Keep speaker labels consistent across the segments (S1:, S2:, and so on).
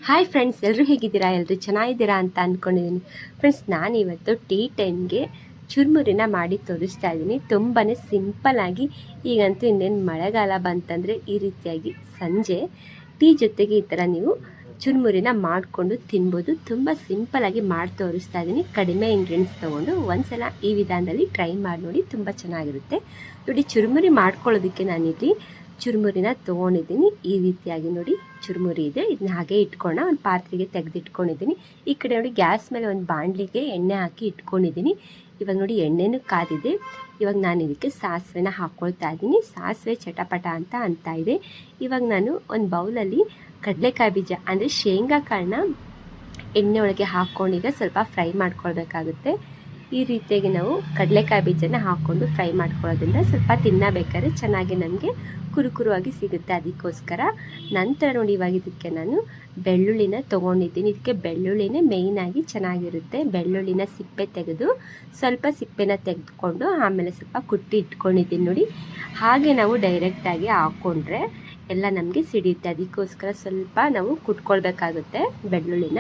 S1: Hi friends, ಎಲ್ಲರೂ ಹೇಗಿದ್ದೀರಾ? ಎಲ್ಲರೂ ಚೆನ್ನಾಗಿದ್ದೀರಾ ಅಂತ ಅಂದ್ಕೊಂಡಿದ್ದೀನಿ. ಫ್ರೆಂಡ್ಸ್, ನಾನಿವತ್ತು ಟೀ ಟೈಮ್ಗೆ ಚುರುಮುರಿನ ಮಾಡಿ ತೋರಿಸ್ತಾ ಇದ್ದೀನಿ. ತುಂಬಾ ಸಿಂಪಲ್ಲಾಗಿ. ಈಗಂತೂ ಇನ್ನೇನು ಮಳೆಗಾಲ ಬಂತಂದರೆ ಈ ರೀತಿಯಾಗಿ ಸಂಜೆ ಟೀ ಜೊತೆಗೆ ಈ ಥರ ನೀವು ಚುರುಮುರಿನ ಮಾಡಿಕೊಂಡು ತಿನ್ಬೋದು. ತುಂಬ ಸಿಂಪಲ್ಲಾಗಿ ಮಾಡಿ ತೋರಿಸ್ತಾ ಇದ್ದೀನಿ. ಕಡಿಮೆ ಇಂಗ್ರೀಡಿಯೆಂಟ್ಸ್ ತೊಗೊಂಡು ಒಂದ್ಸಲ ಈ ವಿಧಾನದಲ್ಲಿ ಟ್ರೈ ಮಾಡಿ ನೋಡಿ, ತುಂಬ ಚೆನ್ನಾಗಿರುತ್ತೆ. ನೋಡಿ, ಚುರುಮುರಿ ಮಾಡ್ಕೊಳ್ಳೋದಕ್ಕೆ ನಾನಿಲ್ಲಿ ಚುರುಮುರಿನ ತೊಗೊಂಡಿದ್ದೀನಿ. ಈ ರೀತಿಯಾಗಿ ನೋಡಿ ಚುರುಮುರಿ ಇದೆ. ಇದನ್ನ ಹಾಗೆ ಇಟ್ಕೊಂಡು ಒಂದು ಪಾತ್ರೆಗೆ ತೆಗೆದಿಟ್ಕೊಂಡಿದ್ದೀನಿ. ಈ ಕಡೆ ನೋಡಿ ಗ್ಯಾಸ್ ಮೇಲೆ ಒಂದು ಬಾಣಲಿಗೆ ಎಣ್ಣೆ ಹಾಕಿ ಇಟ್ಕೊಂಡಿದ್ದೀನಿ. ಇವಾಗ ನೋಡಿ ಎಣ್ಣೆನೂ ಕಾದಿದೆ. ಇವಾಗ ನಾನು ಇದಕ್ಕೆ ಸಾಸಿವೆನ ಹಾಕ್ಕೊಳ್ತಾ ಇದ್ದೀನಿ. ಸಾಸಿವೆ ಚಟಪಟ ಅಂತ ಇದೆ. ಇವಾಗ ನಾನು ಒಂದು ಬೌಲಲ್ಲಿ ಕಡಲೆಕಾಯಿ ಬೀಜ ಅಂದರೆ ಶೇಂಗಾ ಕಾಳನ್ನ ಎಣ್ಣೆ ಒಳಗೆ ಹಾಕ್ಕೊಂಡೀಗ ಸ್ವಲ್ಪ ಫ್ರೈ ಮಾಡ್ಕೊಳ್ಬೇಕಾಗುತ್ತೆ. ಈ ರೀತಿಯಾಗಿ ನಾವು ಕಡಲೆಕಾಯಿ ಬೀಜನ ಹಾಕ್ಕೊಂಡು ಫ್ರೈ ಮಾಡ್ಕೊಳ್ಳೋದ್ರಿಂದ ಸ್ವಲ್ಪ ತಿನ್ನಬೇಕಾದ್ರೆ ಚೆನ್ನಾಗಿ ನಮಗೆ ಕುರುಕುರುವಾಗಿ ಸಿಗುತ್ತೆ. ಅದಕ್ಕೋಸ್ಕರ ನಂತರ ನೋಡಿ ಇವಾಗ ಇದಕ್ಕೆ ನಾನು ಬೆಳ್ಳುಳ್ಳಿನ ತೊಗೊಂಡಿದ್ದೀನಿ. ಇದಕ್ಕೆ ಬೆಳ್ಳುಳ್ಳಿನೇ ಮೇಯ್ನಾಗಿ ಚೆನ್ನಾಗಿರುತ್ತೆ. ಬೆಳ್ಳುಳ್ಳಿನ ಸಿಪ್ಪೆ ತೆಗೆದು ಸ್ವಲ್ಪ ಸಿಪ್ಪೆನ ತೆಗೆದುಕೊಂಡು ಆಮೇಲೆ ಸ್ವಲ್ಪ ಕುಟ್ಟಿ ಇಟ್ಕೊಂಡಿದ್ದೀನಿ ನೋಡಿ. ಹಾಗೆ ನಾವು ಡೈರೆಕ್ಟಾಗಿ ಹಾಕ್ಕೊಂಡ್ರೆ ಎಲ್ಲ ನಮಗೆ ಸಿಡಿಯುತ್ತೆ. ಅದಕ್ಕೋಸ್ಕರ ಸ್ವಲ್ಪ ನಾವು ಕುಟ್ಕೊಳ್ಬೇಕಾಗುತ್ತೆ ಬೆಳ್ಳುಳ್ಳಿನ.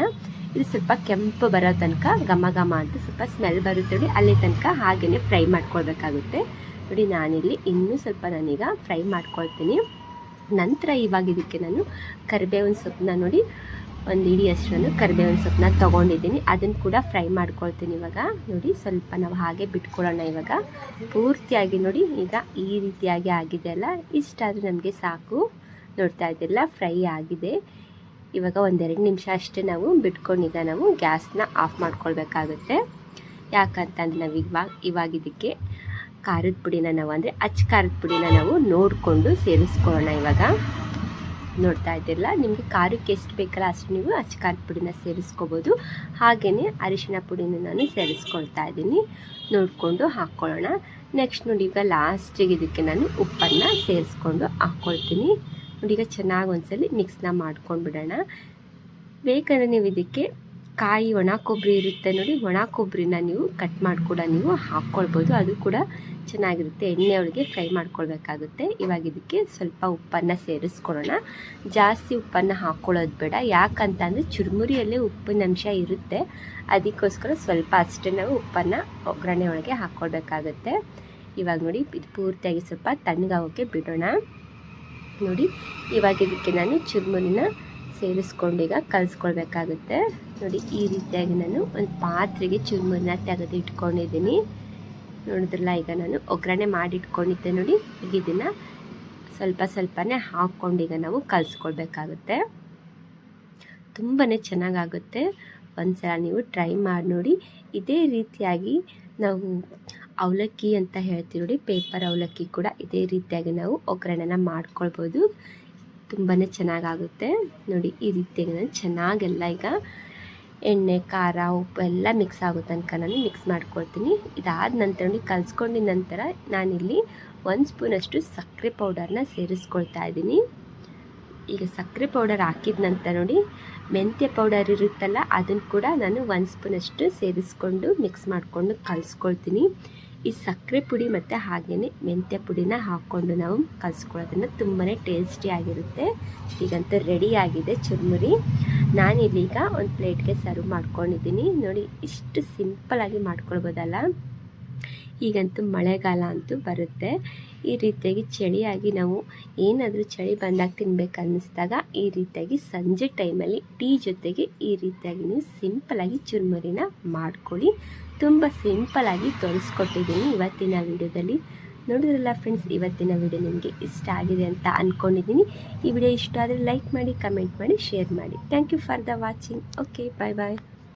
S1: ಇದು ಸ್ವಲ್ಪ ಕೆಂಪು ಬರೋ ತನಕ ಘಮ ಘಮ ಅಂತ ಸ್ವಲ್ಪ ಸ್ಮೆಲ್ ಬರುತ್ತೆ ನೋಡಿ, ಅಲ್ಲಿ ತನಕ ಹಾಗೆಯೇ ಫ್ರೈ ಮಾಡ್ಕೊಳ್ಬೇಕಾಗುತ್ತೆ ನೋಡಿ. ನಾನಿಲ್ಲಿ ಇನ್ನೂ ಸ್ವಲ್ಪ ನಾನೀಗ ಫ್ರೈ ಮಾಡ್ಕೊಳ್ತೀನಿ. ನಂತರ ಇವಾಗ ಇದಕ್ಕೆ ನಾನು ಕರಿಬೇವಿನ ಸೊಪ್ಪನ್ನ ನೋಡಿ ಒಂದು ಹಿಡಿಯಷ್ಟು ನಾನು ಕರಿಬೇವಿನ ಸೊಪ್ಪನ್ನ ತೊಗೊಂಡಿದ್ದೀನಿ. ಅದನ್ನು ಕೂಡ ಫ್ರೈ ಮಾಡ್ಕೊಳ್ತೀನಿ. ಇವಾಗ ನೋಡಿ ಸ್ವಲ್ಪ ನಾವು ಹಾಗೆ ಬಿಟ್ಕೊಳ್ಳೋಣ. ಇವಾಗ ಪೂರ್ತಿಯಾಗಿ ನೋಡಿ ಈಗ ಈ ರೀತಿಯಾಗಿ ಆಗಿದೆ ಅಲ್ಲ, ಇಷ್ಟಾದರೂ ನಮಗೆ ಸಾಕು. ನೋಡ್ತಾ ಇದ್ದಿಲ್ಲ, ಫ್ರೈ ಆಗಿದೆ. ಇವಾಗ ಒಂದೆರಡು ನಿಮಿಷ ಅಷ್ಟೇ ನಾವು ಬಿಟ್ಕೊಂಡು ಈಗ ನಾವು ಗ್ಯಾಸ್ನ ಆಫ್ ಮಾಡ್ಕೊಳ್ಬೇಕಾಗುತ್ತೆ. ಯಾಕಂತಂದ್ರೆ ನಾವು ಇವಾಗ ಇದಕ್ಕೆ ಖಾರದ ಪುಡಿನ ನಾವು ಅಂದರೆ ಅಚ್ಚ ಖಾರದ ಪುಡಿನ ನಾವು ನೋಡಿಕೊಂಡು ಸೇರಿಸ್ಕೊಳ್ಳೋಣ. ಇವಾಗ ನೋಡ್ತಾ ಇದ್ದಿರಲ್ಲ, ನಿಮಗೆ ಖಾರಕ್ಕೆ ಎಷ್ಟು ಬೇಕಲ್ಲ ಅಷ್ಟು ನೀವು ಅಚ್ಚ ಖಾರದ ಪುಡಿನ ಸೇರಿಸ್ಕೋಬೋದು. ಹಾಗೆಯೇ ಅರಿಶಿಣ ಪುಡಿನ ನಾನು ಸೇರಿಸ್ಕೊಳ್ತಾ ಇದ್ದೀನಿ. ನೋಡಿಕೊಂಡು ಹಾಕ್ಕೊಳ್ಳೋಣ. ನೆಕ್ಸ್ಟ್ ನೋಡಿ ಈಗ ಲಾಸ್ಟಿಗೆ ಇದಕ್ಕೆ ನಾನು ಉಪ್ಪನ್ನು ಸೇರಿಸ್ಕೊಂಡು ಹಾಕ್ಕೊಳ್ತೀನಿ ನೋಡಿ. ಈಗ ಚೆನ್ನಾಗಿ ಒಂದ್ಸಲಿ ಮಿಕ್ಸ್ನ ಮಾಡ್ಕೊಂಡು ಬಿಡೋಣ. ಬೇಕಂದರೆ ನೀವು ಇದಕ್ಕೆ ಕಾಯಿ ಒಣ ಕೊಬ್ಬರಿ ಇರುತ್ತೆ ನೋಡಿ, ಒಣ ಕೊಬ್ಬರಿನ ನೀವು ಕಟ್ ಮಾಡಿ ಕೂಡ ನೀವು ಹಾಕ್ಕೊಳ್ಬೋದು. ಅದು ಕೂಡ ಚೆನ್ನಾಗಿರುತ್ತೆ. ಎಣ್ಣೆ ಒಳಗೆ ಫ್ರೈ ಮಾಡ್ಕೊಳ್ಬೇಕಾಗುತ್ತೆ. ಇವಾಗ ಇದಕ್ಕೆ ಸ್ವಲ್ಪ ಉಪ್ಪನ್ನು ಸೇರಿಸ್ಕೊಳ್ಳೋಣ. ಜಾಸ್ತಿ ಉಪ್ಪನ್ನು ಹಾಕ್ಕೊಳ್ಳೋದು ಬೇಡ, ಯಾಕಂತಂದರೆ ಚುರುಮುರಿಯಲ್ಲೇ ಉಪ್ಪಿನ ಅಂಶ ಇರುತ್ತೆ. ಅದಕ್ಕೋಸ್ಕರ ಸ್ವಲ್ಪ ಅಷ್ಟೇ ನಾವು ಉಪ್ಪನ್ನು ಒಗ್ಗರಣೆ ಒಳಗೆ ಹಾಕ್ಕೊಳ್ಬೇಕಾಗುತ್ತೆ. ಇವಾಗ ನೋಡಿ ಇದು ಪೂರ್ತಿಯಾಗಿ ಸ್ವಲ್ಪ ತಣ್ಣಗಾಗೋಕ್ಕೆ ಬಿಡೋಣ ನೋಡಿ. ಇವಾಗ ಇದಕ್ಕೆ ನಾನು ಚುರುಮುರಿನ ಸೇರಿಸ್ಕೊಂಡು ಈಗ ಕಲಿಸ್ಕೊಳ್ಬೇಕಾಗುತ್ತೆ ನೋಡಿ. ಈ ರೀತಿಯಾಗಿ ನಾನು ಒಂದು ಪಾತ್ರೆಗೆ ಚುರುಮುರಿನ ತೆಗೆದು ಇಟ್ಕೊಂಡಿದ್ದೀನಿ. ನೋಡಿದ್ರಲ್ಲ, ಈಗ ನಾನು ಒಗ್ಗರಣೆ ಮಾಡಿ ಇಟ್ಕೊಂಡಿದ್ದೆ ನೋಡಿ. ಈಗ ಇದನ್ನು ಸ್ವಲ್ಪ ಸ್ವಲ್ಪನೇ ಹಾಕ್ಕೊಂಡು ಈಗ ನಾವು ಕಲಿಸ್ಕೊಳ್ಬೇಕಾಗುತ್ತೆ. ತುಂಬಾ ಚೆನ್ನಾಗಾಗುತ್ತೆ. ಒಂದ್ಸಲ ನೀವು ಟ್ರೈ ಮಾಡಿ ನೋಡಿ. ಇದೇ ರೀತಿಯಾಗಿ ನಾವು ಅವಲಕ್ಕಿ ಅಂತ ಹೇಳ್ತೀವಿ ನೋಡಿ, ಪೇಪರ್ ಅವಲಕ್ಕಿ ಕೂಡ ಇದೇ ರೀತಿಯಾಗಿ ನಾವು ಒಗ್ಗರಣೆನ ಮಾಡ್ಕೊಳ್ಬೋದು. ತುಂಬಾ ಚೆನ್ನಾಗಾಗುತ್ತೆ ನೋಡಿ. ಈ ರೀತಿಯಾಗಿ ನಾನು ಚೆನ್ನಾಗೆಲ್ಲ ಈಗ ಎಣ್ಣೆ ಖಾರ ಉಪ್ಪು ಎಲ್ಲ ಮಿಕ್ಸ್ ಆಗೋ ತನಕ ನಾನು ಮಿಕ್ಸ್ ಮಾಡ್ಕೊಳ್ತೀನಿ. ಇದಾದ ನಂತರ ನೋಡಿ ಕಲಿಸ್ಕೊಂಡಿದ ನಂತರ ನಾನಿಲ್ಲಿ 1 ಸ್ಪೂನಷ್ಟು ಸಕ್ಕರೆ ಪೌಡರ್ನ ಸೇರಿಸ್ಕೊಳ್ತಾ ಇದ್ದೀನಿ. ಈಗ ಸಕ್ಕರೆ ಪೌಡರ್ ಹಾಕಿದ ನಂತರ ನೋಡಿ ಮೆಂತ್ಯ ಪೌಡರ್ ಇರುತ್ತಲ್ಲ, ಅದನ್ನು ಕೂಡ ನಾನು 1 ಸ್ಪೂನಷ್ಟು ಸೇರಿಸ್ಕೊಂಡು ಮಿಕ್ಸ್ ಮಾಡಿಕೊಂಡು ಕಲಿಸ್ಕೊಳ್ತೀನಿ. ಈ ಸಕ್ಕರೆ ಪುಡಿ ಮತ್ತು ಹಾಗೆಯೇ ಮೆಂತ್ಯ ಪುಡಿನ ಹಾಕ್ಕೊಂಡು ನಾವು ಕಲಿಸ್ಕೊಳ್ಳೋದ್ರಿಂದ ತುಂಬಾ ಟೇಸ್ಟಿಯಾಗಿರುತ್ತೆ. ಈಗಂತೂ ರೆಡಿಯಾಗಿದೆ ಚುರುಮುರಿ. ನಾನಿಲ್ಲೀಗ ಒಂದು ಪ್ಲೇಟ್ಗೆ ಸರ್ವ್ ಮಾಡ್ಕೊಂಡಿದ್ದೀನಿ ನೋಡಿ. ಇಷ್ಟು ಸಿಂಪಲ್ಲಾಗಿ ಮಾಡ್ಕೊಳ್ಬೋದಲ್ಲ. ಈಗಂತೂ ಮಳೆಗಾಲ ಅಂತೂ ಬರುತ್ತೆ. ಈ ರೀತಿಯಾಗಿ ಚಳಿಯಾಗಿ ನಾವು ಏನಾದರೂ ಚಳಿ ಬಂದಾಗ ತಿನ್ಬೇಕು ಅನ್ನಿಸ್ದಾಗ ಈ ರೀತಿಯಾಗಿ ಸಂಜೆ ಟೈಮಲ್ಲಿ ಟೀ ಜೊತೆಗೆ ಈ ರೀತಿಯಾಗಿ ನೀವು ಸಿಂಪಲ್ಲಾಗಿ ಚುರುಮುರಿನ ಮಾಡ್ಕೊಳ್ಳಿ. ತುಂಬ ಸಿಂಪಲ್ಲಾಗಿ ತೋರಿಸ್ಕೊಟ್ಟಿದ್ದೀನಿ ಇವತ್ತಿನ ವಿಡಿಯೋದಲ್ಲಿ. ನೋಡಿದ್ರಲ್ಲ ಫ್ರೆಂಡ್ಸ್, ಇವತ್ತಿನ ವಿಡಿಯೋ ನಿಮಗೆ ಇಷ್ಟ ಆಗಿದೆ ಅಂತ ಅಂದ್ಕೊಂಡಿದ್ದೀನಿ. ಈ ವಿಡಿಯೋ ಇಷ್ಟ ಆದರೆ ಲೈಕ್ ಮಾಡಿ, ಕಮೆಂಟ್ ಮಾಡಿ, ಶೇರ್ ಮಾಡಿ. Thank you for the watching. Okay, bye bye.